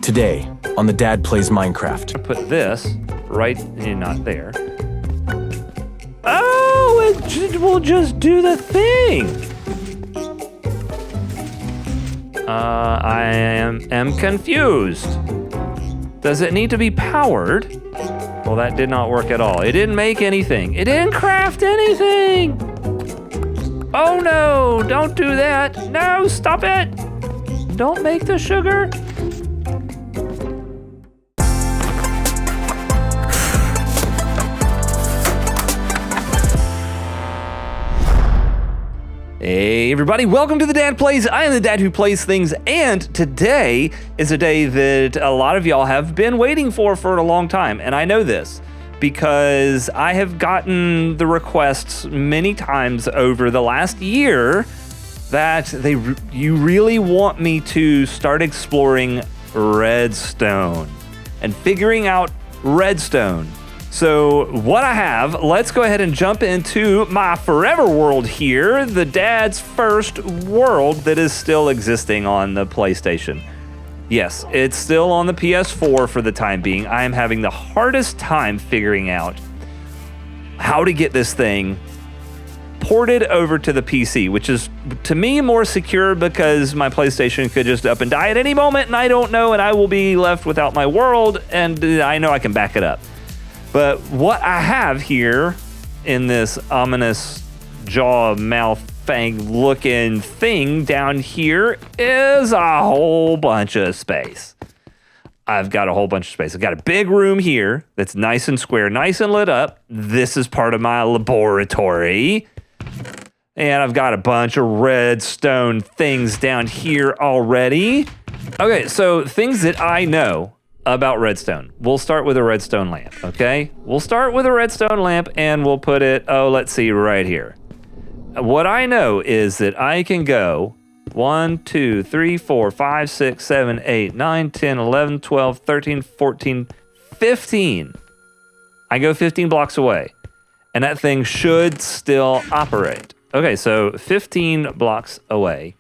Today, on the Dad Plays Minecraft. Put this right, not there. Oh, it will just do the thing. I am confused. Does it need to be powered? Well, that did not work at all. It didn't make anything. It didn't craft anything. Oh no, don't do that. No, stop it. Don't make the sugar. Hey everybody, welcome to the Dad Plays. I am the dad who plays things, and today is a day that a lot of y'all have been waiting for a long time, and I know this because I have gotten the requests many times over the last year that you really want me to start exploring Redstone and figuring out Redstone. So what I have, let's go ahead and jump into my forever world here, the dad's first world that is still existing on the PlayStation. Yes, it's still on the PS4 for the time being. I am having the hardest time figuring out how to get this thing ported over to the PC, which is, to me, more secure because my PlayStation could just up and die at any moment, and I don't know, and I will be left without my world, and I know I can back it up. But what I have here in this ominous jaw, mouth, fang looking thing down here is a whole bunch of space. I've got a whole bunch of space. I've got a big room here that's nice and square, nice and lit up. This is part of my laboratory. And I've got a bunch of redstone things down here already. Okay, so things that I know about redstone. We'll start with a redstone lamp, okay? We'll start with a redstone lamp and we'll put it, let's see, right here. What I know is that I can go 1, 2, 3, 4, 5, 6, 7, 8, 9, 10, 11, 12, 13, 14, 15. I go 15 blocks away and that thing should still operate. Okay, so 15 blocks away.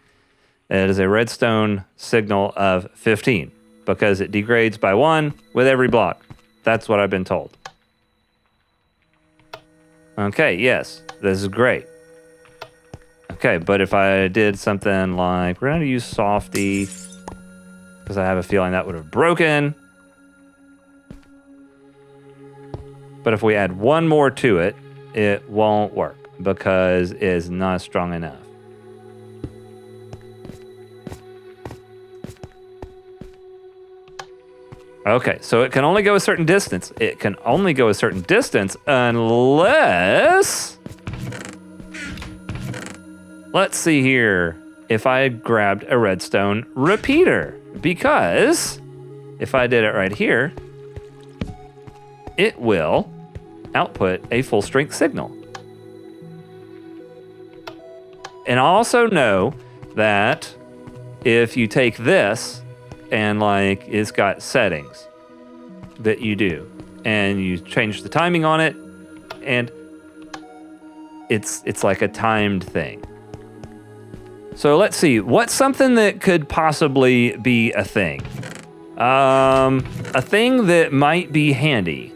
It is a redstone signal of 15. Because it degrades by 1 with every block. That's what I've been told. Okay, yes, this is great. Okay, but if I did something like, we're going to use Softy, because I have a feeling that would have broken. But if we add one more to it, it won't work because it's not strong enough. Okay, so it can only go a certain distance. It can only go a certain distance unless... Let's see here. If I had grabbed a redstone repeater. Because if I did it right here, it will output a full strength signal. And I also know that if you take this and like it's got settings that you do and you change the timing on it and it's like a timed thing. So let's see, what's something that could possibly be a thing? A thing that might be handy.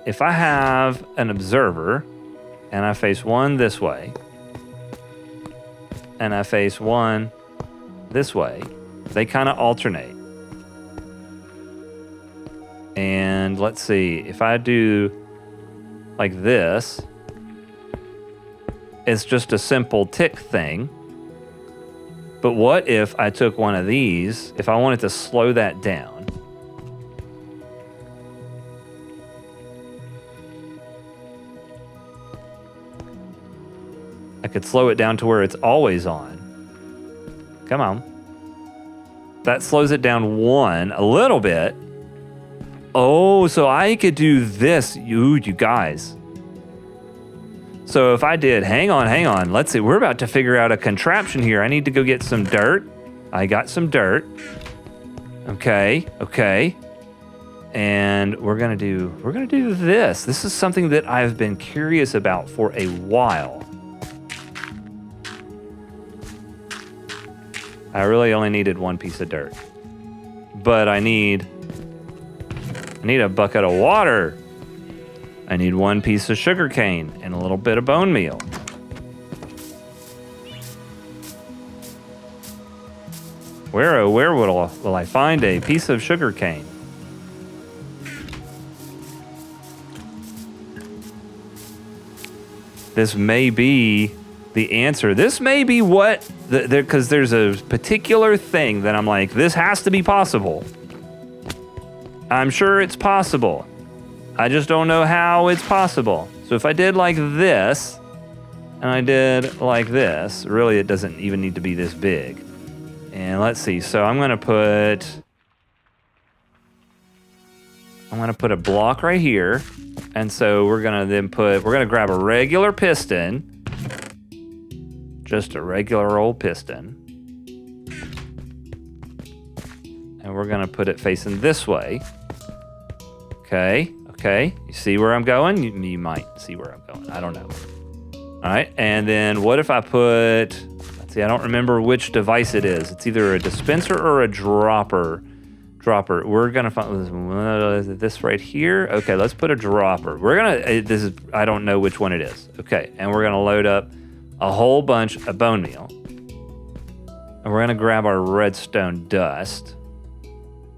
If I have an observer and I face one this way and I face one this way, they kind of alternate. And let's see, if I do like this, it's just a simple tick thing. But what if I took one of these, if I wanted to slow that down? I could slow it down to where it's always on. Come on. That slows it down a little bit. Oh, so I could do this, you guys. So if I did, hang on. Let's see, we're about to figure out a contraption here. I need to go get some dirt. I got some dirt. Okay. And we're gonna do this. This is something that I've been curious about for a while. I really only needed one piece of dirt. but I need a bucket of water. I need 1 piece of sugar cane and a little bit of bone meal. Where will I find a piece of sugar cane? This may be the answer. This may be what, because there's a particular thing that I'm like, this has to be possible. I'm sure it's possible. I just don't know how it's possible. So if I did like this, and I did like this, really it doesn't even need to be this big. And let's see, so I'm gonna put a block right here. And so we're gonna grab a regular piston, just a regular old piston. And we're gonna put it facing this way. Okay, you see where I'm going? You might see where I'm going, I don't know. All right, and then what if I put, let's see, I don't remember which device it is. It's either a dispenser or a dropper. We're gonna find this right here. Okay, let's put a dropper. I don't know which one it is. Okay, and we're gonna load up a whole bunch of bone meal. And we're gonna grab our redstone dust.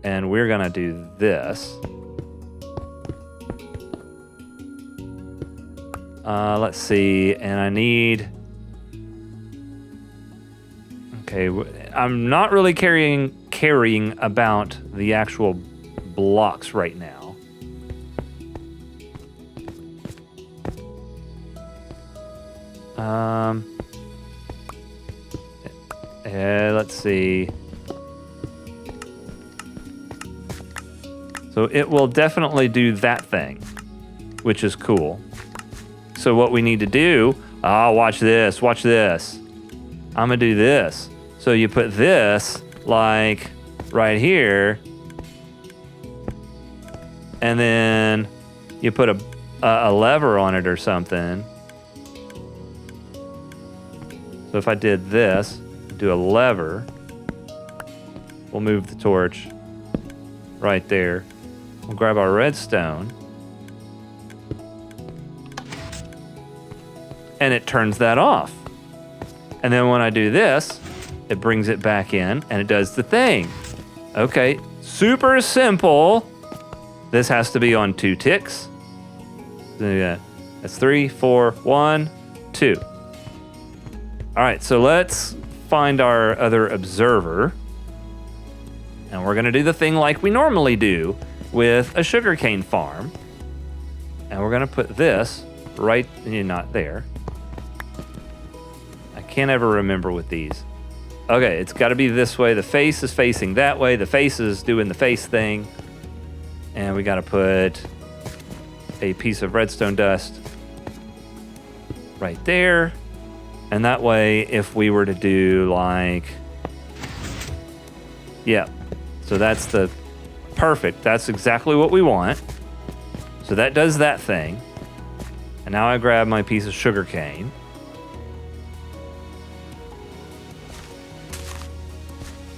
And we're gonna do this. Let's see, and I need... Okay, I'm not really caring about the actual blocks right now. Let's see. So it will definitely do that thing, which is cool. So what we need to do, watch this. I'm gonna do this. So you put this like right here, and then you put a lever on it or something. So if I did this, do a lever, we'll move the torch right there. We'll grab our redstone, and it turns that off. And then when I do this, it brings it back in and it does the thing. Okay, super simple. This has to be on 2 ticks. That's 3, 4, 1, 2. All right, so let's find our other observer. And we're gonna do the thing like we normally do with a sugarcane farm. And we're gonna put this right, not there. I can't ever remember with these. Okay, it's gotta be this way. The face is facing that way. The face is doing the face thing. And we gotta put a piece of redstone dust right there. And that way, if we were to do like, yeah, so that's the perfect. That's exactly what we want. So that does that thing. And now I grab my piece of sugar cane.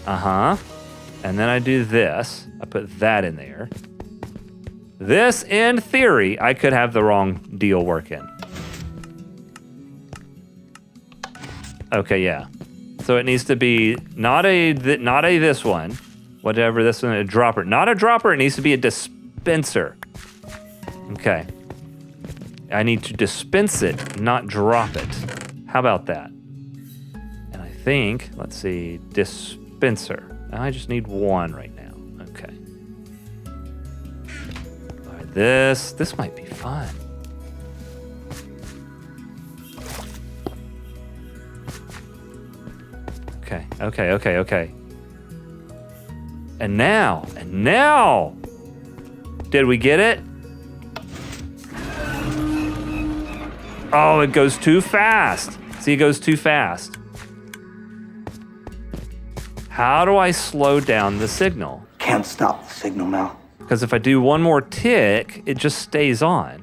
And then I do this. I put that in there. This, in theory, I could have the wrong deal working. Okay, yeah. So it needs to be not a this one, whatever this one, a dropper. Not a dropper, it needs to be a dispenser. Okay. I need to dispense it, not drop it. How about that? And I think, let's see, dispenser. Now I just need 1 right now. Okay. All right, this might be fun. Okay. And now, did we get it? Oh, it goes too fast. See, it goes too fast. How do I slow down the signal? Can't stop the signal, Mel. Because if I do one more tick, it just stays on.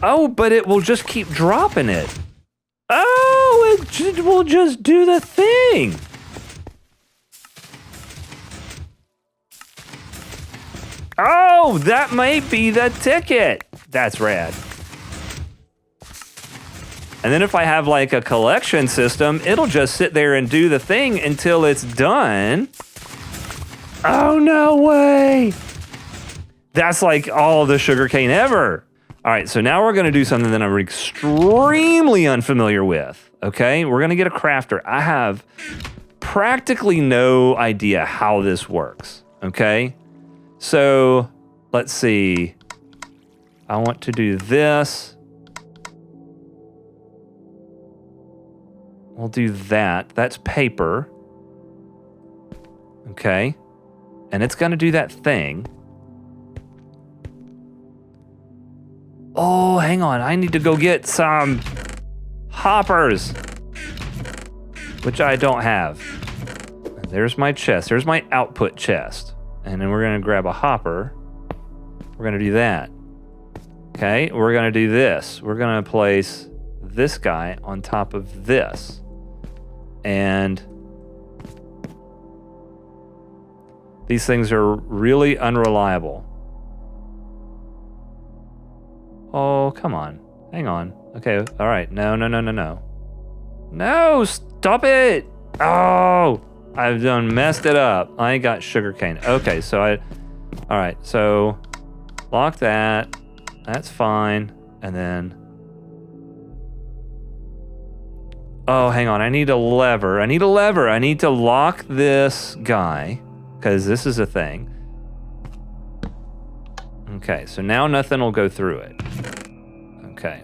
Oh, but it will just keep dropping it. it will just do the thing. Oh, that might be the ticket. That's rad. And then if I have like a collection system, it'll just sit there and do the thing until it's done. Oh, no way. That's like all the sugarcane ever. All right, so now we're gonna do something that I'm extremely unfamiliar with, okay? We're gonna get a crafter. I have practically no idea how this works, okay? So let's see. I want to do this. We'll do that. That's paper. Okay. And it's going to do that thing. Oh, hang on. I need to go get some hoppers, which I don't have. There's my chest. There's my output chest. And then we're going to grab a hopper. We're going to do that. Okay. We're going to do this. We're going to place this guy on top of this. And these things are really unreliable. Oh, come on. Hang on. Okay, all right. No. No, stop it. Oh, I've done messed it up. I ain't got sugarcane. Okay, so all right, so lock that. That's fine. And then, oh, hang on. I need a lever. I need to lock this guy because this is a thing. Okay, so now nothing will go through it. Okay.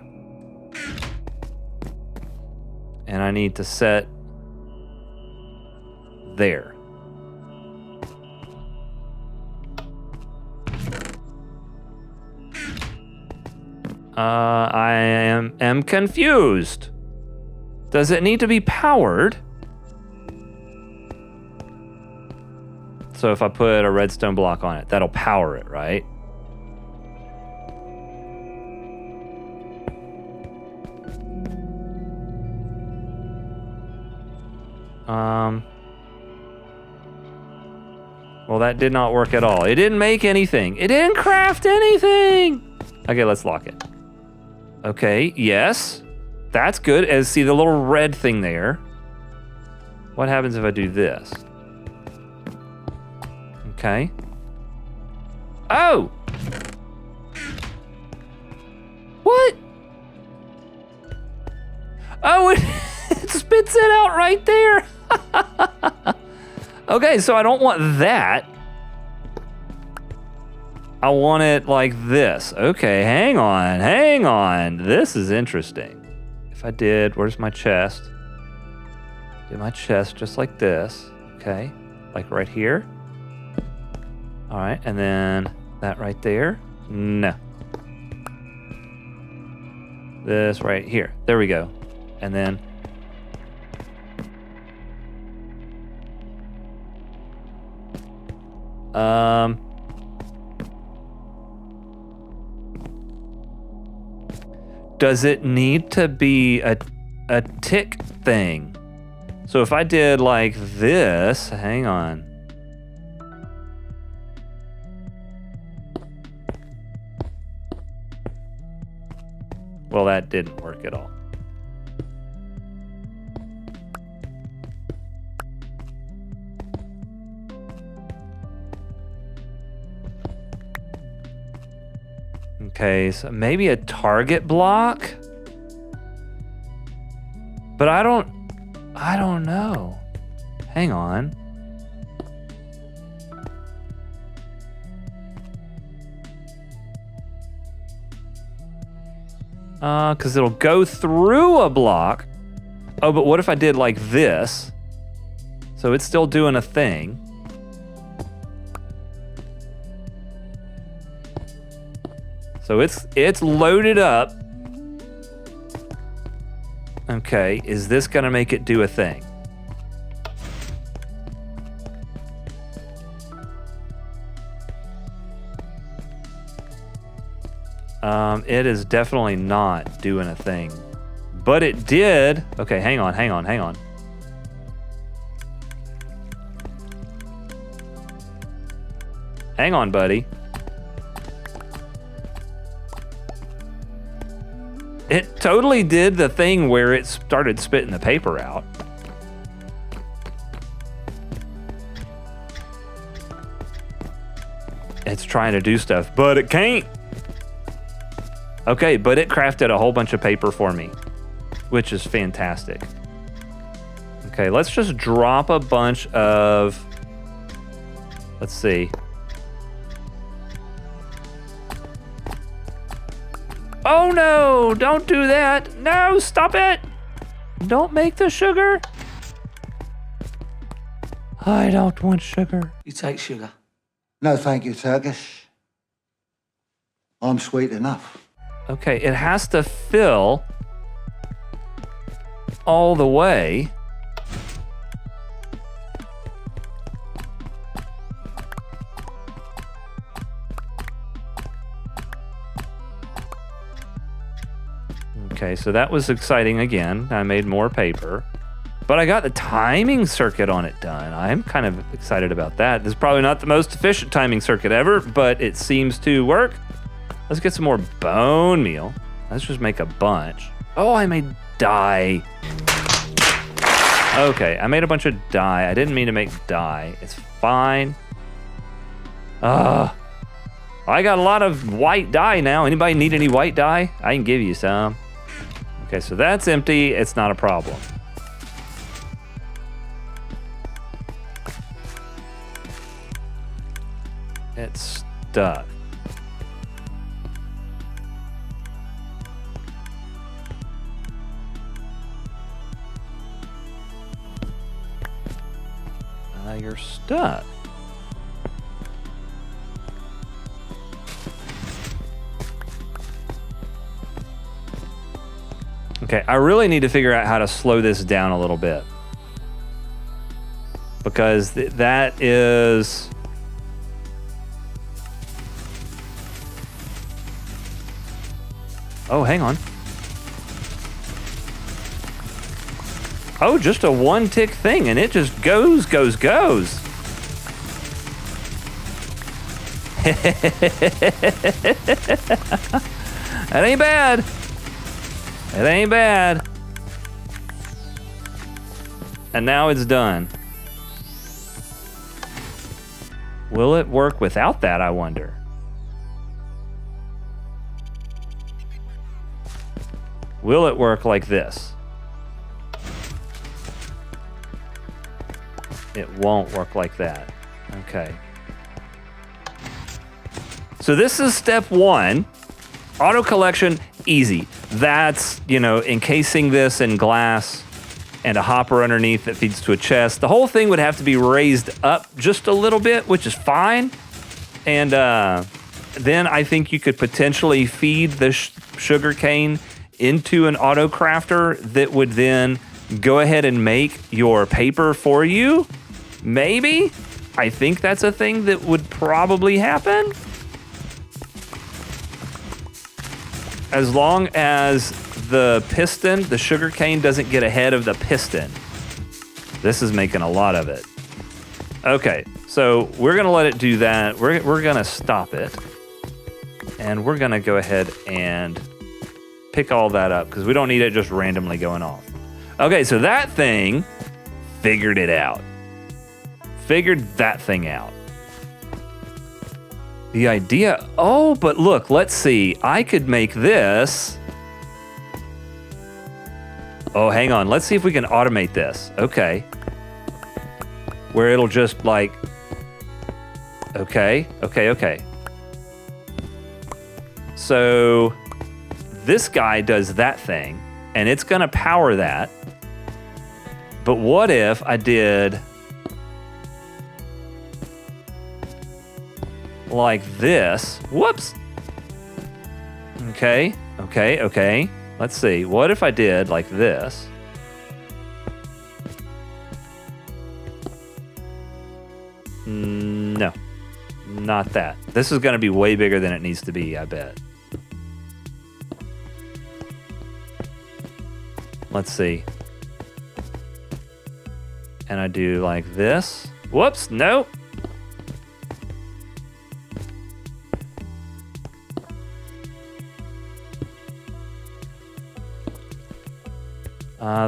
And I need to set there. I am confused. Does it need to be powered? So if I put a redstone block on it, that'll power it, right? Well, that did not work at all. It didn't make anything. It didn't craft anything. Okay, let's lock it. Okay, yes. That's good. See the little red thing there. What happens if I do this? Okay. Oh! What? Oh, it spits it out right there. Okay, so I don't want that. I want it like this. Okay, hang on. This is interesting. If I did, where's my chest? Do my chest just like this. Okay, like right here. All right, and then that right there. No. This right here. There we go. And then does it need to be a tick thing? So if I did like this, hang on. Well, that didn't work at all. Okay, so maybe a target block? But I don't know. Hang on. Because it'll go through a block. Oh, but what if I did like this? So it's still doing a thing. So it's loaded up. Okay, is this gonna make it do a thing? It is definitely not doing a thing But it did. Okay, hang on. Hang on, buddy. It totally did the thing where it started spitting the paper out. It's trying to do stuff, but it can't. Okay, but it crafted a whole bunch of paper for me, which is fantastic. Okay, let's just drop a bunch of, let's see. Oh no, don't do that. No, stop it. Don't make the sugar. I don't want sugar. You take sugar. No, thank you, Turkish. I'm sweet enough. Okay, it has to fill all the way. Okay, so that was exciting again. I made more paper. But I got the timing circuit on it done. I'm kind of excited about that. This is probably not the most efficient timing circuit ever, but it seems to work. Let's get some more bone meal. Let's just make a bunch. Oh, I made dye. Okay, I made a bunch of dye. I didn't mean to make dye. It's fine. I got a lot of white dye now. Anybody need any white dye? I can give you some. Okay, so that's empty. It's not a problem. It's stuck. You're stuck. Okay, I really need to figure out how to slow this down a little bit. Because that is... Oh, hang on. Oh, just a one tick thing, and it just goes. That ain't bad. It ain't bad. And now it's done. Will it work without that, I wonder? Will it work like this? It won't work like that. Okay. So this is step one. Auto collection, easy. That's, encasing this in glass and a hopper underneath that feeds to a chest. The whole thing would have to be raised up just a little bit, which is fine. And then I think you could potentially feed the sugar cane into an Autocrafter that would then go ahead and make your paper for you. Maybe. I think that's a thing that would probably happen. As long as the piston, the sugar cane, doesn't get ahead of the piston. This is making a lot of it. Okay, so we're going to let it do that. We're going to stop it. And we're going to go ahead and pick all that up because we don't need it just randomly going off. Okay, so that thing figured it out. Figured that thing out. The idea, oh, but look, let's see. I could make this. Oh, hang on. Let's see if we can automate this. Okay. Where it'll just like, okay. So this guy does that thing and it's gonna power that. But what if I did like this? Whoops. Okay. Let's see. What if I did like this? No, not that. This is going to be way bigger than it needs to be, I bet. Let's see. And I do like this. Whoops, no.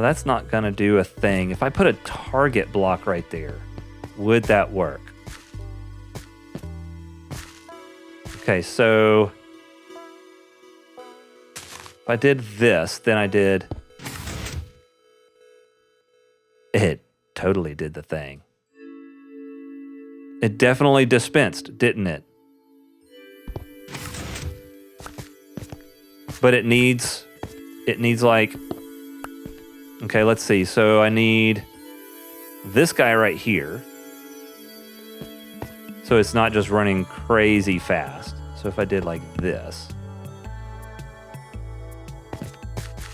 That's not gonna do a thing. If I put a target block right there, would that work? Okay, so if I did this, then I did, it totally did the thing. It definitely dispensed, didn't it? But it needs like, okay, let's see. So I need this guy right here. So it's not just running crazy fast. So if I did like this,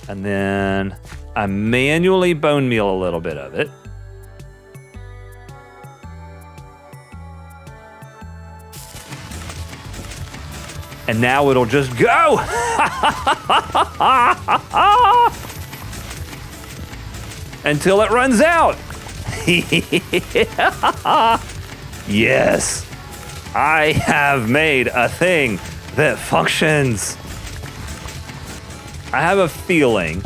and then I manually bone meal a little bit of it. And now it'll just go. Until it runs out. Yes, I have made a thing that functions. I have a feeling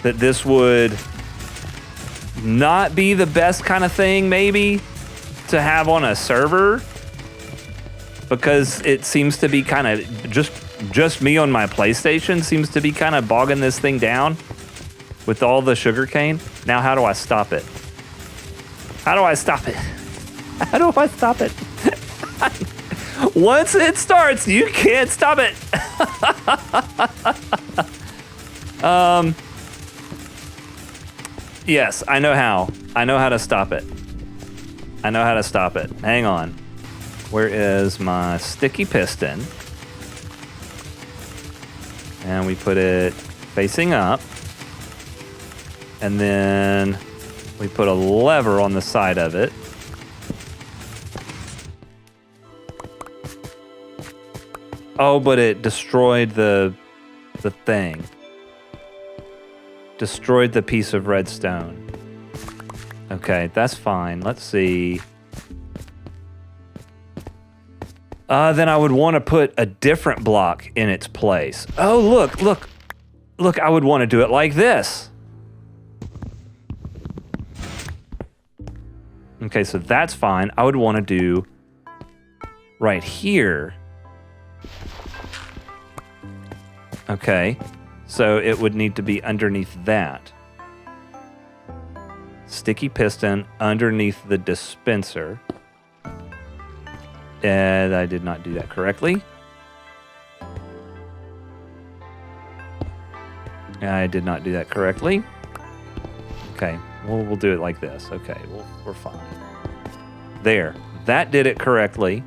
that this would not be the best kind of thing maybe to have on a server, because it seems to be kind of just me on my PlayStation seems to be kind of bogging this thing down with all the sugarcane. Now, how do I stop it? How do I stop it? How do I stop it? Once it starts, you can't stop it. Yes, I know how. I know how to stop it. I know how to stop it. Hang on. Where is my sticky piston? And we put it facing up. And then we put a lever on the side of it. Oh, but it destroyed the thing. Destroyed the piece of redstone. Okay, that's fine. Let's see. Then I would want to put a different block in its place. Oh, look, I would want to do it like this. Okay, so that's fine. I would want to do right here. Okay, so it would need to be underneath that. Sticky piston underneath the dispenser. And I did not do that correctly. I did not do that correctly. Okay, we'll do it like this. Okay, we're fine. There, that did it correctly.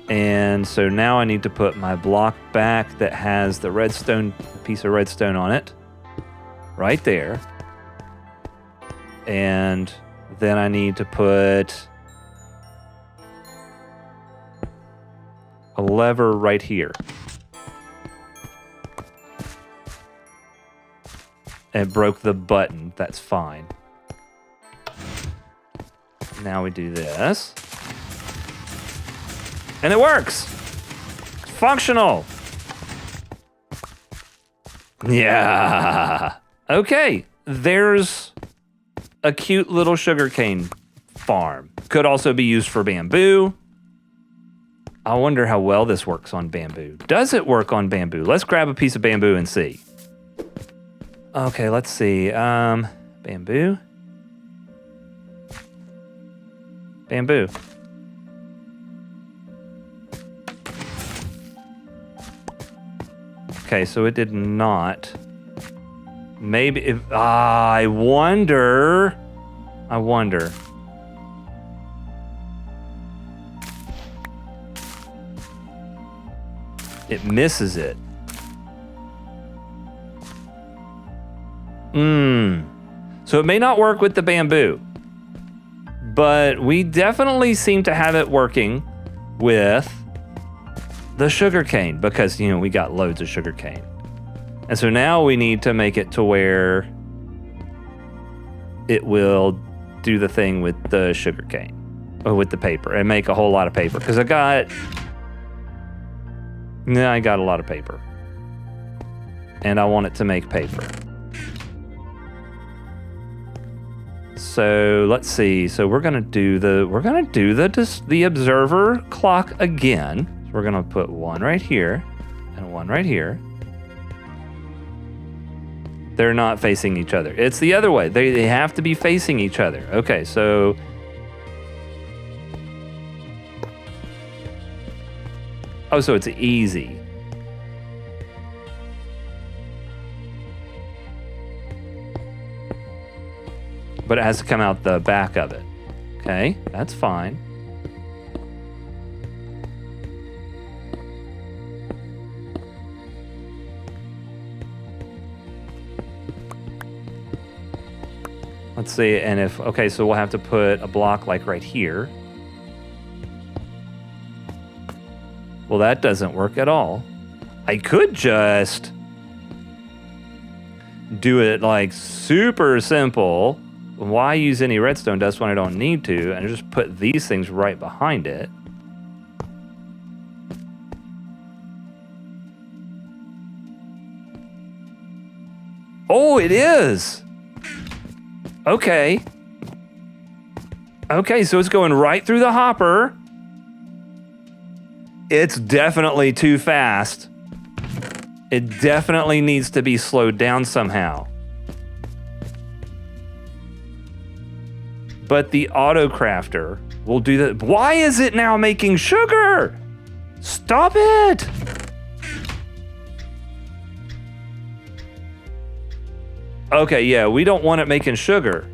And so now I need to put my block back that has the redstone, piece of redstone on it. Right there. And then I need to put a lever right here. It broke the button. That's fine. Now we do this. And it works. It's functional. Yeah. Okay. There's a cute little sugarcane farm. Could also be used for bamboo. I wonder how well this works on bamboo. Does it work on bamboo? Let's grab a piece of bamboo and see. Okay, let's see. Bamboo. Bamboo. Okay, so it did not. Maybe if I wonder. It misses it. So it may not work with the bamboo, but we definitely seem to have it working with the sugarcane because, you know, we got loads of sugarcane. And so now we need to make it to where it will do the thing with the sugarcane, or with the paper, and make a whole lot of paper. Because I got a lot of paper. And I want it to make paper. So let's see. So we're gonna do the observer clock again. So we're gonna put one right here and one right here. They're not facing each other. It's the other way. They have to be facing each other. Okay, so so it's easy. But it has to come out the back of it. Okay, that's fine. Let's see, and okay, so we'll have to put a block like right here. Well, that doesn't work at all. I could just do it like super simple. Why use any redstone dust when I don't need to? And just put these things right behind it. Oh, it is. Okay. Okay, so it's going right through the hopper. It's definitely too fast. It definitely needs to be slowed down somehow. But the Autocrafter will do that. Why is it now making sugar? Stop it! Okay, yeah, we don't want it making sugar.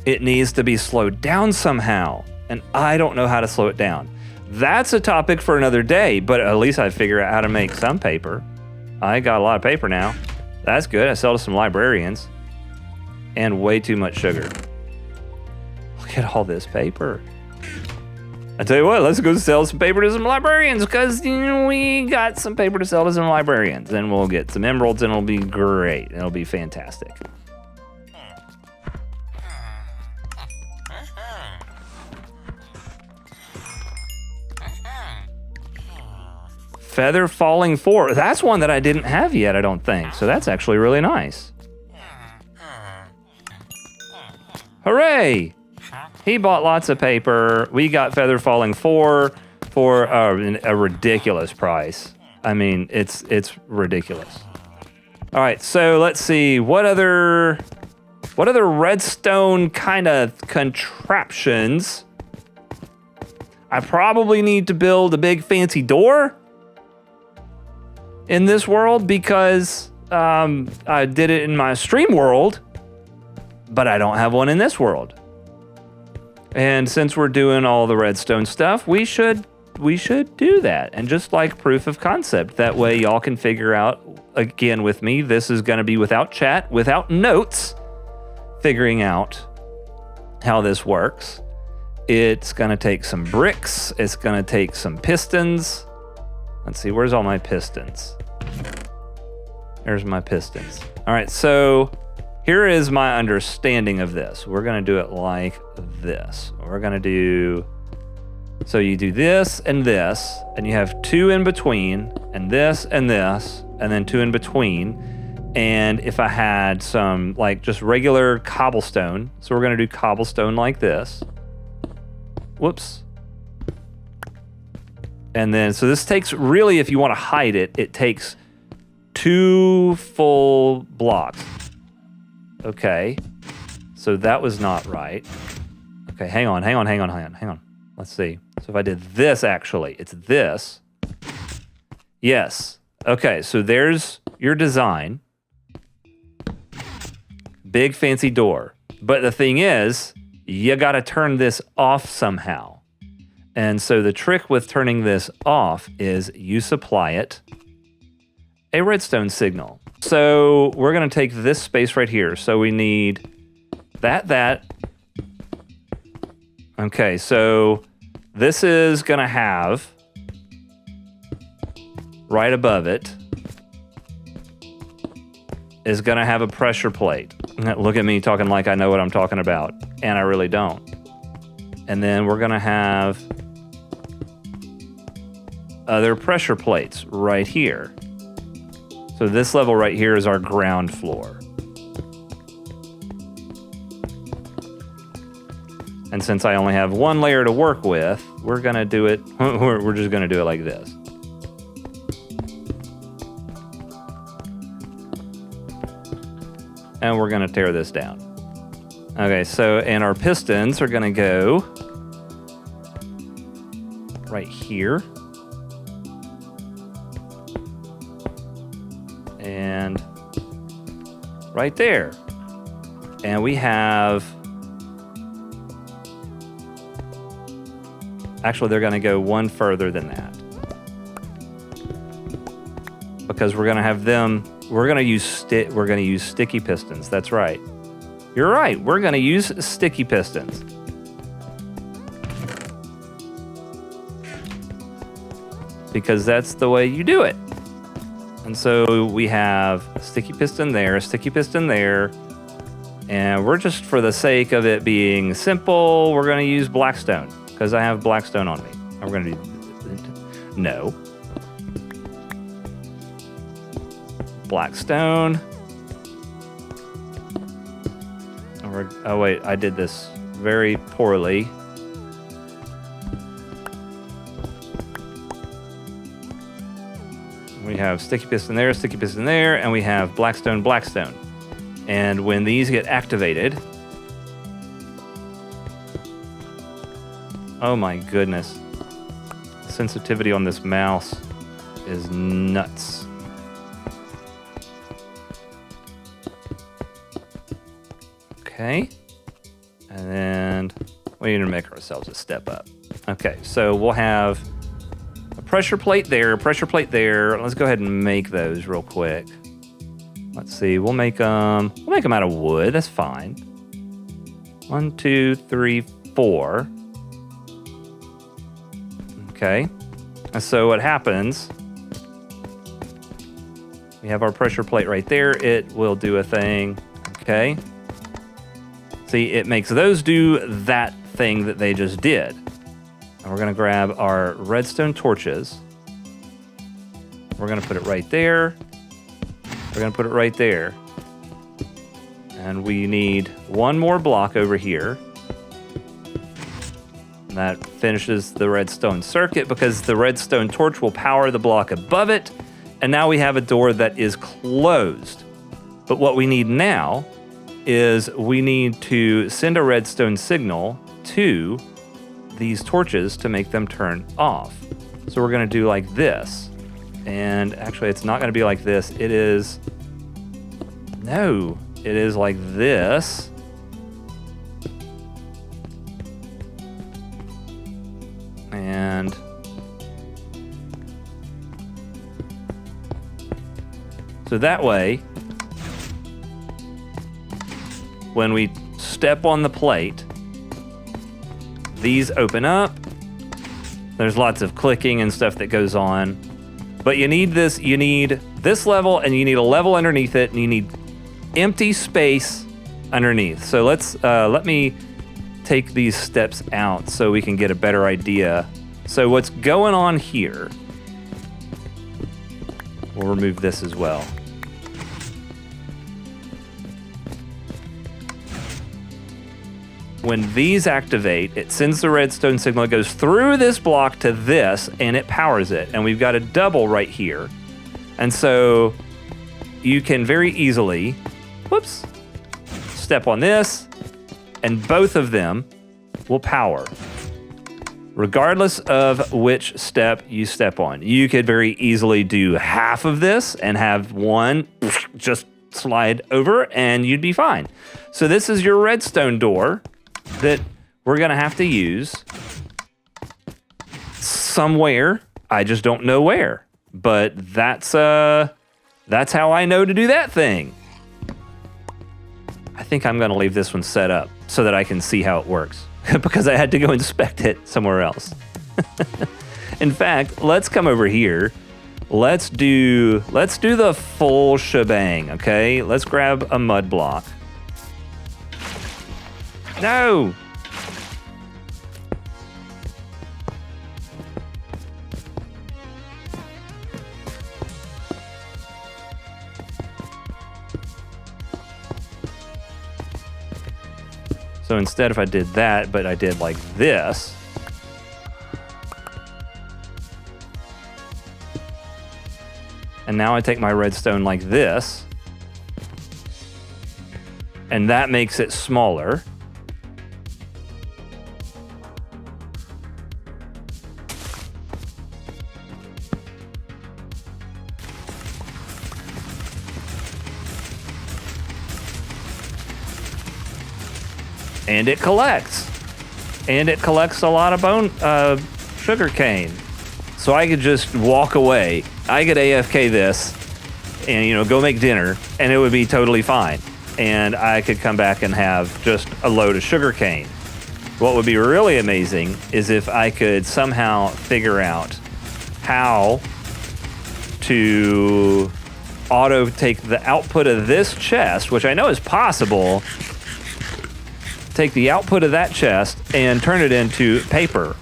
It needs to be slowed down somehow, and I don't know how to slow it down. That's a topic for another day, but at least I figure out how to make some paper. I got a lot of paper now. That's good. I sell to some librarians. And way too much sugar. Look at all this paper. I tell you what, let's go sell some paper to some librarians, because we got some paper to sell to some librarians, and we'll get some emeralds, and it'll be great. It'll be fantastic. Feather Falling 4. That's one that I didn't have yet, I don't think. So that's actually really nice. Hooray! He bought lots of paper. We got Feather Falling 4 for a ridiculous price. I mean, it's ridiculous. All right, so let's see. What other redstone kind of contraptions? I probably need to build a big fancy door in this world, because I did it in my stream world, but I don't have one in this world. And since we're doing all the redstone stuff, we should do that, and just like proof of concept. That way y'all can figure out, again with me, this is gonna be without chat, without notes, figuring out how this works. It's gonna take some bricks, it's gonna take some pistons. Let's see, where's all my pistons? There's my pistons. All right, so here is my understanding of this. We're gonna do it like this. We're gonna do, so you do this, and you have two in between, and this, and then two in between. And if I had some like just regular cobblestone, so we're gonna do cobblestone like this. Whoops. And then, so this takes, really, if you want to hide it, it takes 2 full blocks. Okay. So that was not right. Okay, hang on. Let's see. So if I did this, actually, it's this. Yes. Okay, so there's your design. Big fancy door. But the thing is, you got to turn this off somehow. And so the trick with turning this off is you supply it a redstone signal. So we're gonna take this space right here. So we need that. Okay, so this is gonna have right above it is going to have a pressure plate. Look at me talking like I know what I'm talking about, and I really don't. And then we're going to have other pressure plates right here. So this level right here is our ground floor. And since I only have one layer to work with, we're going to do it, we're just going to do it like this. And we're going to tear this down. Okay, so, and our pistons are going to go right here. And right there. And we have, actually they're going to go one further than that. Because we're going to have them, we're going to use sticky pistons. That's right. You're right. We're going to use sticky pistons. Because that's the way you do it. And so we have a sticky piston there, a sticky piston there. And we're just, for the sake of it being simple, we're going to use Blackstone. Because I have Blackstone on me. I'm going to do, no. Blackstone. Oh wait, I did this very poorly. We have sticky piston there, and we have Blackstone, Blackstone. And when these get activated, oh my goodness, sensitivity on this mouse is nuts. Okay, and then we need to make ourselves a step up. Okay, so we'll have a pressure plate there, a pressure plate there. Let's go ahead and make those real quick. Let's see, we'll make them out of wood. That's fine. 1, 2, 3, 4. Okay, and so what happens? We have our pressure plate right there. It will do a thing. Okay. See, it makes those do that thing that they just did. And we're gonna grab our redstone torches. We're gonna put it right there. We're gonna put it right there. And we need one more block over here. And that finishes the redstone circuit because the redstone torch will power the block above it. And now we have a door that is closed. But what we need now is we need to send a redstone signal to these torches to make them turn off. So we're going to do like this. And actually, it's not going to be like this. It is... No, it is like this. And... so that way, when we step on the plate, these open up. There's lots of clicking and stuff that goes on. But you need this level, and you need a level underneath it, and you need empty space underneath. So let me take these steps out so we can get a better idea. So what's going on here, we'll remove this as well. When these activate, it sends the redstone signal, it goes through this block to this, and it powers it. And we've got a double right here. And so you can very easily, whoops, step on this, and both of them will power, regardless of which step you step on. You could very easily do half of this and have one just slide over, and you'd be fine. So this is your redstone door that we're gonna have to use somewhere. I just don't know where, but that's how I know to do that thing. I think I'm gonna leave this one set up so that I can see how it works because I had to go inspect it somewhere else. In fact, let's come over here let's do the full shebang, okay? Let's grab a mud block. No! So instead, if I did that, but I did like this, and now I take my redstone like this, and that makes it smaller. And it collects. And it collects a lot of sugar cane. So I could just walk away. I could AFK this and, you know, go make dinner, and it would be totally fine. And I could come back and have just a load of sugar cane. What would be really amazing is if I could somehow figure out how to auto take the output of this chest, which I know is possible, take the output of that chest and turn it into paper.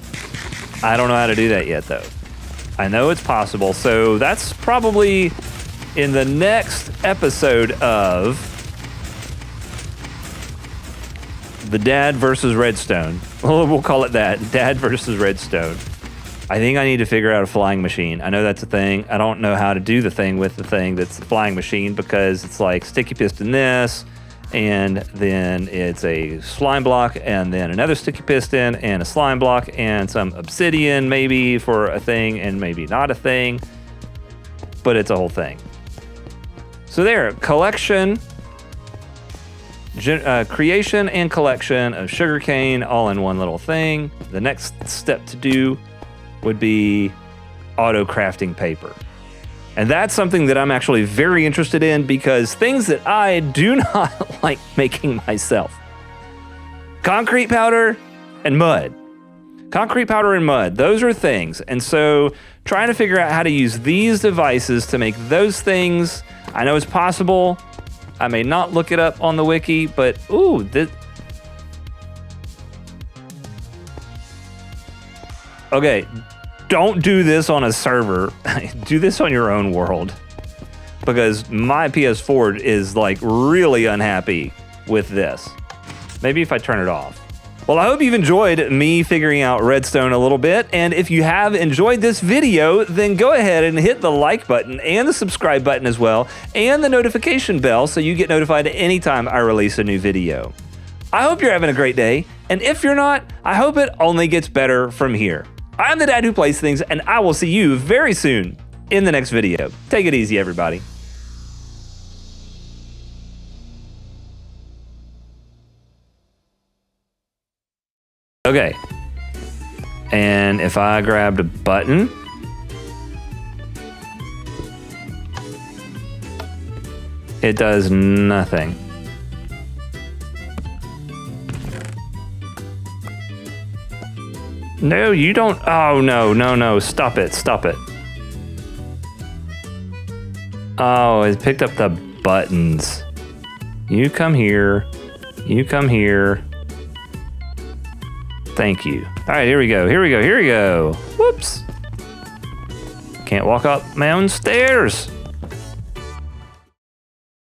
I don't know how to do that yet, though. I know it's possible, so that's probably in the next episode of the Dad versus Redstone. We'll call it that, Dad versus Redstone. I think I need to figure out a flying machine. I know that's a thing. I don't know how to do the thing with the thing that's the flying machine, because it's like sticky piston this, and then it's a slime block, and then another sticky piston, and a slime block, and some obsidian maybe for a thing, and maybe not a thing, but it's a whole thing. So there, collection, creation and collection of sugarcane all in one little thing. The next step to do would be auto-crafting paper. And that's something that I'm actually very interested in, because things that I do not like making myself. Concrete powder and mud. Concrete powder and mud, those are things. And so trying to figure out how to use these devices to make those things, I know it's possible. I may not look it up on the wiki, but ooh, okay. Don't do this on a server. Do this on your own world, because my PS4 is like really unhappy with this. Maybe if I turn it off. Well, I hope you've enjoyed me figuring out Redstone a little bit. And if you have enjoyed this video, then go ahead and hit the like button and the subscribe button as well, and the notification bell so you get notified anytime I release a new video. I hope you're having a great day. And if you're not, I hope it only gets better from here. I'm the Dad Who Plays Things, and I will see you very soon in the next video. Take it easy, everybody. Okay. And if I grabbed a button, it does nothing. No, you don't. Oh, no. Stop it. Oh, it picked up the buttons. You come here. Thank you. All right, here we go. Whoops. Can't walk up my own stairs.